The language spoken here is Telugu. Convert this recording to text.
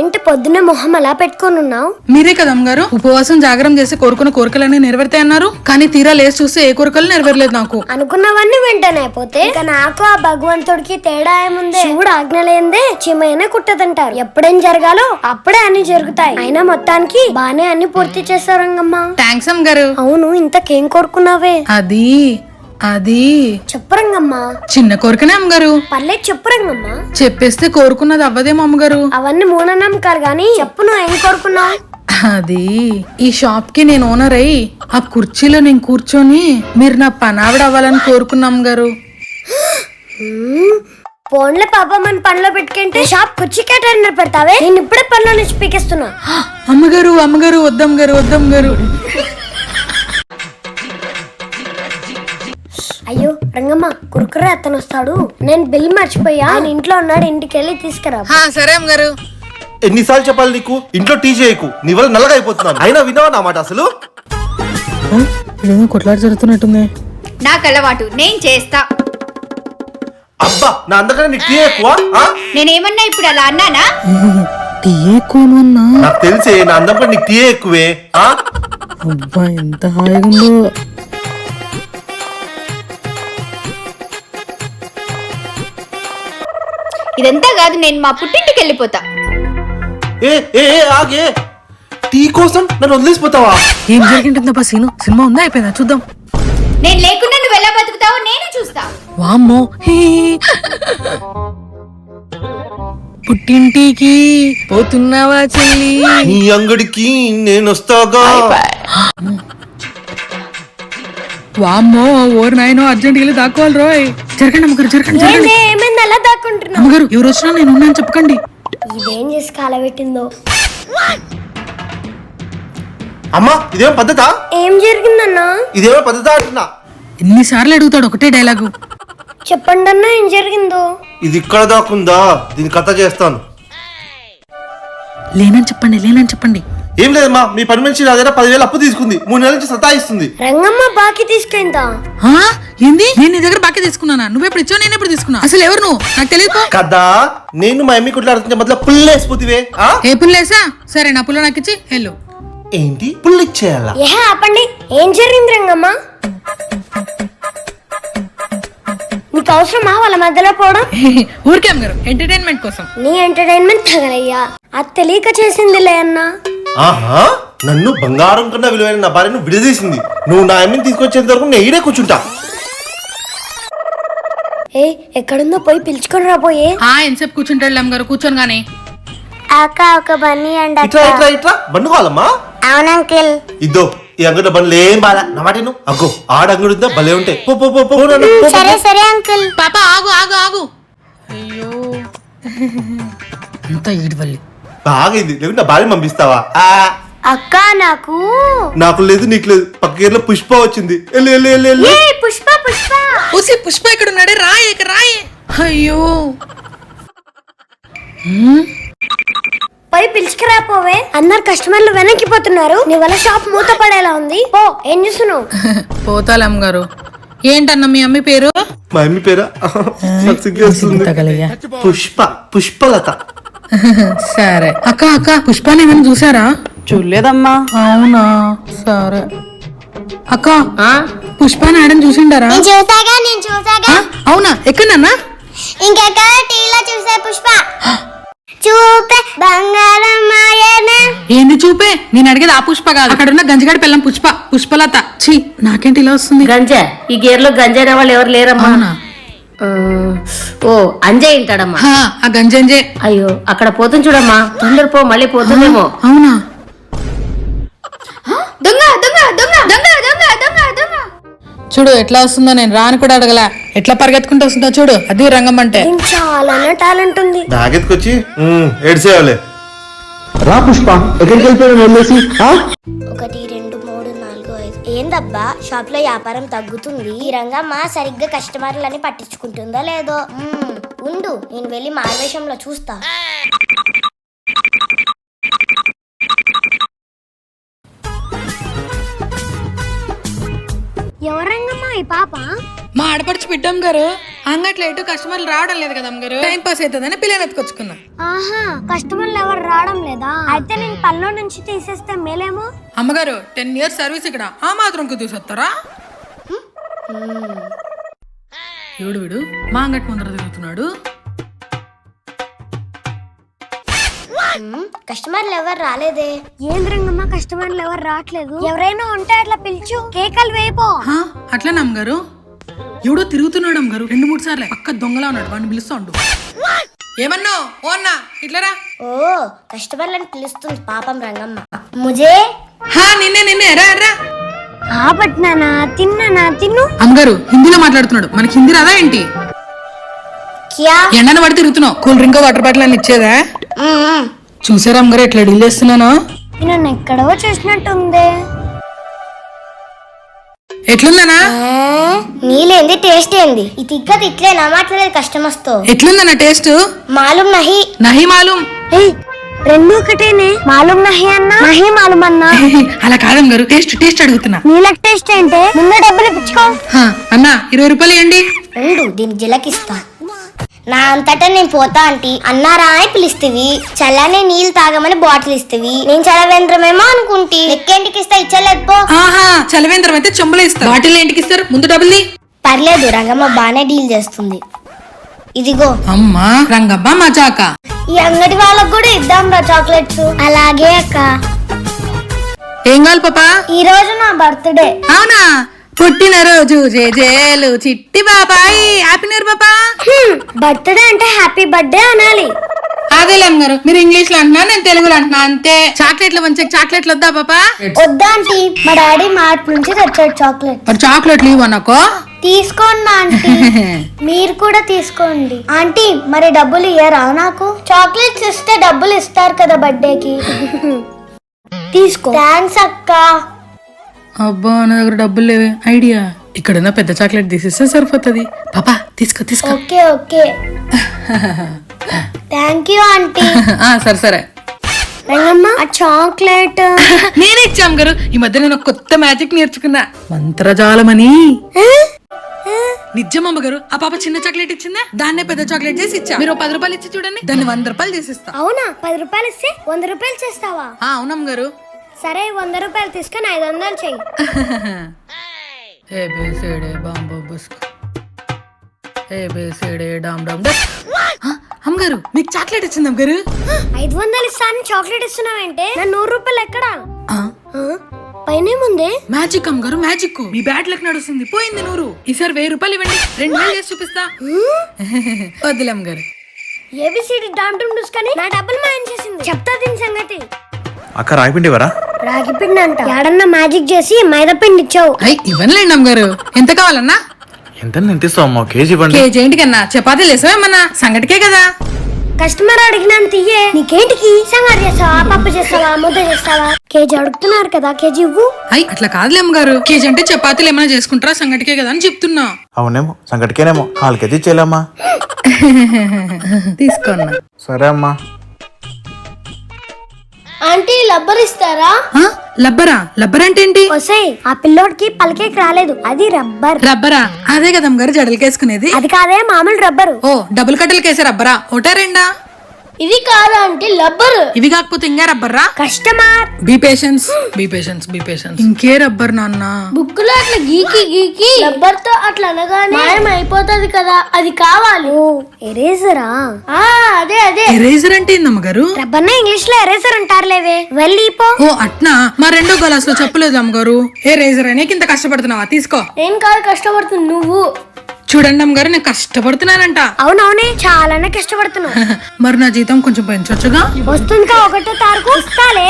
ఏంటి పొద్దున్న మొహం అలా పెట్టుకొని ఉన్నావు? మీరే కదా అమ్మగారు ఉపవాసం జాగరం చేసి కోరుకున్న కోరికలన్నీ నెరవేరుతాయి అన్నారు. కానీ తీరా లేచి చూస్తే ఏ కోరికలు నెరవేరలేదు నాకు. అనుకున్నవన్నీ వెంటనే అయిపోతే ఇక నాకు ఆ భగవంతుడికి తేడా ఏముంది? శివుడు ఆజ్ఞ లేనిదే చీమైనా కుట్టదంటారు. ఎప్పుడేం జరగాలో అప్పుడే అన్ని జరుగుతాయి. అయినా మొత్తానికి బానే అన్ని పూర్తి చేశారు రంగమ్మ. థ్యాంక్స్ అమ్మగారు. అవును, ఇంతకేం కోరుకున్నావే? అది చెప్పు రంగమ్మ. చిన్న కోరికనే అమ్మగారు. పర్లేదు చెప్పు రంగమ్మ. చెప్పేస్తే కోరుకున్నది అవ్వదేమో అమ్మగారు. అవన్నీ మూఢనమ్మకాలు గాని చెప్పు, నువ్వు ఏం కోరుకున్నావు? అది ఈ షాప్ కి నేను ఓనర్ అయ్యి ఆ కుర్చీలో నేను కూర్చొని మీరు నా పనావిడ అవ్వాలని కోరుకున్నాం గారు. ఫోన్లే పాప మన పనిలో పెట్టుకుంటే షాప్ కుర్చీ కేటారిన పెడతావే. నేను ఇప్పుడే పనిలో నుంచి పీకేస్తున్నా. అమ్మగారు వద్దమ్మగారు. అయ్యో రంగమ్మ, కురుకురే అతను వస్తాడు. నేను బిల్ మర్చిపోయా. ఆయన ఇంట్లో ఉన్నాడు, ఇంటికి వెళ్ళి తీసుకురా. సరే అమ్మగారు. ఎన్నిసార్లు చెప్పాలి నీకు? ఇంట్లో టీ చేయకు, నీ వల్ల నల్లగా అయిపోతున్నాను. అయినా విన్నావా నా మాట అసలు? కొట్లాట జరుగుతున్నట్టుంది. నాకు అలవాటు, నేను చేస్తా. అబ్బా, నా అందరికన్నా నీకు టీ ఎక్కువ. నేనేమన్నా ఇప్పుడు అలా అన్నానా? టీ ఎక్కువన్నా? నాకు తెలిసే, నా అందం కన్నా నీకు టీ ఎక్కువే. అబ్బా ఎంత హాయిగా ఉందో. ఇదంతా కాదు, నేను మా పుట్టింటికి వెళ్ళిపోతా. ఆగే, టీ కోసం నన్ను వదిలేసిపోతావా? ఏం జరిగింటుందా సీను? సినిమా ఉందా, అయిపోయిందా? చూద్దాం. నేను లేకుండా నువ్వు ఎలా బతుకుతావో నేను చూస్తా. వామ్మో, పుట్టింటికి పోతున్నావా చెల్లి? నీ అంగడికి నేను వస్తాగా. వామ్మో, ఓరు నాయనో, అర్జెంట్ వెళ్ళి దాక్కోవాలి రోయ్. జరగండి అమ్మగారు. ఏమైంది అలా దాక్కుంటున్నావు? అమ్మగారు ఎవరు వచ్చినా నేను ఉన్నాను చెప్పకండి. ఇదేం చేసి కాలబెట్టిందో. అమ్మా, ఇదేం పద్ధత? ఏం జరిగిందన్నా? ఇదేమో పద్ధత అంటున్నా. ఎన్నిసార్లు అడుగుతాడు ఒకటే డైలాగు. చెప్పండి అన్నా, ఏం జరిగిందో. ఇది ఇక్కడ దాకుందా, దీని కథ చేస్తాను. లేనని చెప్పండి. ఏం లేదమ్మా, మీ పని మనిషి నా దగ్గర 10,000 అప్పు తీసుకుంది. 3 నెలల నుంచి సతాయిస్తుంది. రంగమ్మ బాకీ తీసుకెళ్తా. ఏంది? నేను నీ దగ్గర బాకీ తీసుకున్నానా? నువ్వెప్పుడు ఇచ్చావు, నేను ఎప్పుడు తీసుకున్నా? అసలు ఎవరు నువ్వు? నాకు తెలియదు కదా. నేను మా అమ్మి కుట్లాడుతుంటే మొదలు పుల్లేసిపోతివే. ఏ పుల్లేసా? సరే, నా పుల్ల నాకు ఇచ్చి వెళ్ళు. ఏంటి పుల్లు ఇచ్చేయాలా? ఆపండి, ఏం జరిగింది రంగమ్మ? నీకు అవసరమా వాళ్ళ మధ్యలో పోవడం? ఊరికే అమ్మగారు, ఎంటర్టైన్మెంట్ కోసం. నీ ఎంటర్టైన్మెంట్ తగలయ్యా, అది తెలియక చేసిందిలే అన్నా. ఆహా, నన్ను బంగారం కన్నా విలువైన నా భార్యను విడదీసింది. నువ్వు నా అమ్మిని తీసుకొచ్చేంత వరకు నేను ఈడే కూర్చుంటా. ఎక్కడుందో పోయి పిలుచుకొని రాబోయే. ఎంతసేపు కూర్చుంటాడు అమ్మగారు? కూర్చొని గానీ. అక్క, ఒక బన్నీ అండి. ఇట్లా బండు కావాలమ్మా? అవునంకిల్. ఇద్దో, ఈ అంగడిలో బండ్లు ఏం బాలా నా మాట. అగ్గో, ఆడ అంగడి ఉందా, భలే ఉంటాయి. సరే అంకుల్. పాప ఆగు. అయ్యో, అంత ఈడవల్లి బాగైంది. లేకుంటే భార్య పంపిస్తావా? అక్క, నాకు లేదు, నీకు లేదు. పక్క గేర్లో పుష్ప వచ్చింది. పుష్ప ఇక్కడ ఉన్నాడే, రాయే. అయ్యో, పోయి పిలుచుకురాపోవే. అందరు కస్టమర్లు వెనక్కిపోతున్నారు. నీ వల్ల షాప్ మూత పడేలా ఉంది. పో, ఏం చూస్తున్నావు? పోతాలమ్మ గారు. ఏంటన్నా మీ అమ్మ పేరు? మా అమ్మి పేరా? పుష్పలత. సరే అక్క, పుష్పాన్ని ఏమైనా చూసారా? చూడలేదమ్మా. అవునా, సరే అక్క. పుష్పాన్ని ఆడని చూసిండారా? నేను చూసాగా. అవునా, ఎక్కడన్నా? ఇంకెక్కడ టీవీలో చూసే పుష్ప. చూపే బంగారం మాయనా. ఏంది చూపే? నేను అడిగేది ఆ పుష్ప కాదు, అక్కడ ఉన్న గంజగాడి పిల్లం పుష్పలత. ఛీ, నాకేంటి ఇలా వస్తుంది? గంజా ఈ గేర్ లో గంజాయి వాళ్ళు ఎవరు లేరమ్మా. అవునా? ఓ, అంజయ్ ఉంటాడమ్మా. ఆ గంజంజే. అయ్యో, అక్కడ పోతుంది చూడమ్మా. తొందర పో, మళ్ళీ పోతుందేమో. అవునా? దొంగ దొంగ దొంగ దొంగ దొంగ దొంగ దొంగ. చూడు ఎట్లా వస్తుందో, నేను రాని కూడా అడగలా. ఎట్లా పరిగెత్తుకుంటూ వస్తుందో చూడు. అది రంగం అంటే. చాలా టాలెంట్ ఉంది. బ్యాగెత్తుకొచ్చి ఏడ్చేయాలి. రా పుష్ప, ఎక్కడికి వెళ్ళిపోయావు? 1 2 3 4 5. ఏందబ్బా, షాప్ లో వ్యాపారం తగ్గుతుంది. ఈ రంగమ్మ సరిగ్గా కస్టమర్లని పట్టించుకుంటుందో లేదో. ఉండు, నేను వెళ్ళి మారువేషంలో చూస్తా. ఎవరంగమ్మా ఈ పాప? మా ఆడపడుచు బిడ్డమ్మ గారు అంగట్లో ఎటు కస్టమర్లు రావడం లేదు కదా అమ్మగారు, టైం పాస్ అవుతుందని పిల్లని ఎత్తుకొచ్చుకున్నా. ఆహా, కస్టమర్లు ఎవరు రావడం లేదా? అయితే నేను పనిలో నుంచి తీసేస్తే మేలేమో. అమ్మగారు 10 years సర్వీస్ ఇక్కడ, ఆ మాత్రం తీసుకొస్తారా? ఎవడు వీడు మా అంగటి ముందర తిరుగుతున్నాడు? కస్టమర్లు ఎవరు రాలేదే. ఏం రంగమ్మ, కస్టమర్లు ఎవరు రావట్లేదు? ఎవరైనా ఉంటే అట్లా పిలిచు, కేకలు వేయిపో. హా, అట్లనే అమ్మగారు. ఎవడో తిరుగుతున్నాడు అమ్మగారు 2-3 సార్లు. పక్క దొంగలా ఉన్నాడు, వాడిని పిలుస్తా ఉండు. ఏమన్నా ఓ అన్నా ఇట్లరా. ఓ, కస్టమర్లను పిలుస్తుంది పాపం రంగమ్మ. ముజే హా, నిన్నే రా రా. పట్నానా తిన్నానా తిన్ను. అమ్మగారు హిందీలో మాట్లాడుతున్నాడు, మనకి హిందీ రాదా ఏంటి? క్యా ఎండన పడి తిరుగుతున్నావు, కూల్ డ్రింక్ వాటర్ బాటిల్ అని ఇచ్చేదా? చూసారా అమ్మగారు ఎట్లా డీల్ చేస్తున్నాను? నన్ను ఎక్కడో చూసినట్టుంది. ఎట్లుందనా? నీలేంది టేస్ట్ ఏంది? ఈ తిక్కది ఇట్లేనా మాట్లాడేది కస్టమర్స్ తో? ఎట్లుందన్న టేస్ట్? మాలూం నహి. నహి మాలూం. రెండు ఒకటేనే. మాలూం నహి అన్నా, నహి మాలూం అన్నా. అలా కాదమ్మగారు, టేస్ట్ అడుగుతున్నా. నీళ్ళకి టేస్ట్ ఏంటే? ముందు డబ్బులు ఇప్పించుకో. హా, అన్నా 20 రూపాయలు ఇవ్వండి. దీనికి జిలకిస్తా. నా అంతటా నేను పోతా ఆంటీ అన్నారా అని పిలుస్తవి. చల్లని నీళ్ళు తాగమని బాటిల్ ఇస్తవి. నేను చలవేంద్రమేమో అనుకుంటి. లెక్కేంటికి ఇస్తా, ఇచ్చలేదు పో. ఆహా, చలవేంద్రం అయితే చెంబులో ఇస్తారు, బాటిల్ ఇంటికి ఇస్తారు. ముందు డబ్బులు. పర్లేదు, రంగమ్మ బానే డీల్ చేస్తుంది. ఇదిగో. అమ్మా రంగమ్మ మజాక. ఈ అంగడి వాళ్ళకు కూడా ఇద్దాం రా చాక్లెట్స్. అలాగే అక్క. ఏం కావాలి పాపా? ఈ రోజు నా బర్త్డే. అవునా? పుట్టినరోజు జేజేలు చిట్టి బాబాయ్. హ్యాపీ న్యూ ఇయర్ పాపా. బర్త్డే అంటే హ్యాపీ బర్త్డే అనాలి. అదేలేం గారు, మీరు ఇంగ్లీష్ లో అంటున్నా, నేను తెలుగులో అంటున్నా అంతే. చాక్లెట్లు మంచి చాక్లెట్లు వద్దా పాపా? వద్దా ఆంటీ, మా డాడీ మార్ట్ నుంచి తెచ్చాడు చాక్లెట్. మరి చాక్లెట్లు ఇవ్వనకో. తీసుకోండి ఆంటీ. మీరు కూడా తీసుకోండి. ఆంటీ మరి డబ్బులు ఇయ్యరా నాకు? చాక్లెట్స్ ఇస్తే డబ్బులు ఇస్తారు కదా బర్త్డేకి. తీసుకో. థ్యాంక్స్ అక్క. అబ్బా, నా దగ్గర డబ్బులు లేవే. ఐడియా, ఇక్కడున్న పెద్ద చాక్లెట్ తీసేస్తే సరిపోతుంది. పాపా తీసుకో తీసుకో. Okay okay. Thank you aunty. సరే రంగమ్మ, ఆ చాక్లెట్ నేనే ఇచ్చాం గారు. ఈ మధ్య నేను ఒక కొత్త మ్యాజిక్ నేర్చుకున్నా, మంత్రజాలమని. నిజమమ్మ గారు, ఆ పాప చిన్న చాక్లెట్ ఇచ్చిందా, దాన్నే పెద్ద చాక్లెట్ చేసి ఇచ్చా. మీరు 10 రూపాయలు ఇచ్చి చూడండి, దాన్ని 100 రూపాయలు చేసిస్తా. అవునా? 10 రూపాయలు ఇస్తే 100 రూపాయలు చేస్తావా? అవునమ్మ గారు. సరే, 100 రూపాయలు తీసుకొని 500 చెయ్యి. అమ్మగారు మీకు చాక్లెట్ ఇచ్చింది అమ్మగారు. 500 ఇస్తాను చాక్లెట్ ఇస్తున్నావంటే నా 100 రూపాయలు ఎక్కడా? పైనేముంది? మ్యాజిక్ అమ్మగారు, మ్యాజిక్. మీ బ్యాట్ లెక్క నడుస్తుంది, పోయింది 100. ఈసారి 1000 రూపాయలు ఇవ్వండి, 2000 చేసి చూపిస్తా. వద్దులే అమ్మగారు. ఏబిసిడి డామ్ డూమ్ డూస్కని నా డబ్బులు మాయం చేసింది. చెప్తా దీని సంగతి. అక్క రాగిపిండి వరా? రాగి పిండి అంట. ఏడన్నా మ్యాజిక్ చేసి మైదా పిండి ఇచ్చావు. ఇవ్వనులేండి అమ్మగారు. ఎంత కావాలన్నా? ఎంత ఇస్తావు అమ్మా? కేజీ ఇవ్వండి. కేజీ ఏంటికన్నా? చపాతీలు వేసావేమన్నా? సంగటికే కదా. కస్టమర్ అడిగినంత ఇయ్యే. నీకేంటికి? సంగటి చేస్తావా, పప్పు చేస్తావా, ముద్ద చేస్తావా? కేజీ అడుగుతున్నారు కదా, కేజీ ఇవ్వు. అట్లా కాదులే అమ్మగారు, కేజీ అంటే చపాతీలు ఏమైనా చేసుకుంటారా, సంగటికే కదా అని చెప్తున్నా. అవునేమో, సంగటికేనేమో. 4 కేజీ ఇచ్చేయాలమ్మా. తీసుకోన్నా. సరే అమ్మా. ఆంటీ లబ్బర్ ఇస్తారా? లబ్బరా? లబ్బర్ అంటే ఏంటి? ఒసేయ్, ఆ పిల్లోడికి పలికేకి రాలేదు, అది రబ్బర్. రబ్బరా? అదే కదా అమ్మగారు జడలకేసుకునేది. అది కాదే, మామూలు రబ్బరు. ఓ, డబుల్ కట్టలకేసే రబ్బరా? ఒకటా రెండా? ఇది కాదా అంటే లబ్బర్. ఇవి కాకపోతే ఇంకా రబ్బర్రా? Customer be patience, be patience, be patience. ఇంకే రబ్బర్ నాన్న. బుక్ లో అట్లా గీకి గీకి రబ్బర్ తో అట్లా అనగానే మాయం అయిపోతుంది కదా, అది కావాలి. ఎరేజరా? అదే అదే. ఎరేజర్ అంటే ఏందమ్మగారు? రబ్బర్ నే ఇంగ్లీష్ లో ఎరేజర్ అంటారులేవే. వెళ్ళి పో. ఓ అట్నా? మా రెండో గ్లాస్ లో చెప్పలేదు అమ్మగారు. ఏ రేజర్ అనే ఇంత కష్టపడుతున్నావా? తీసుకో. ఏం కాదు, కష్టపడుతుంది నువ్వు. చూడండి అమ్మగారు, నేను కష్టపడుతున్నానంట. అవునవునే, చాలానే కష్టపడుతున్నావు. మరి నా జీతం కొంచెం పెంచొచ్చుగా? వస్తుందిగా, 1వ తారీఖు ఇస్తాలే.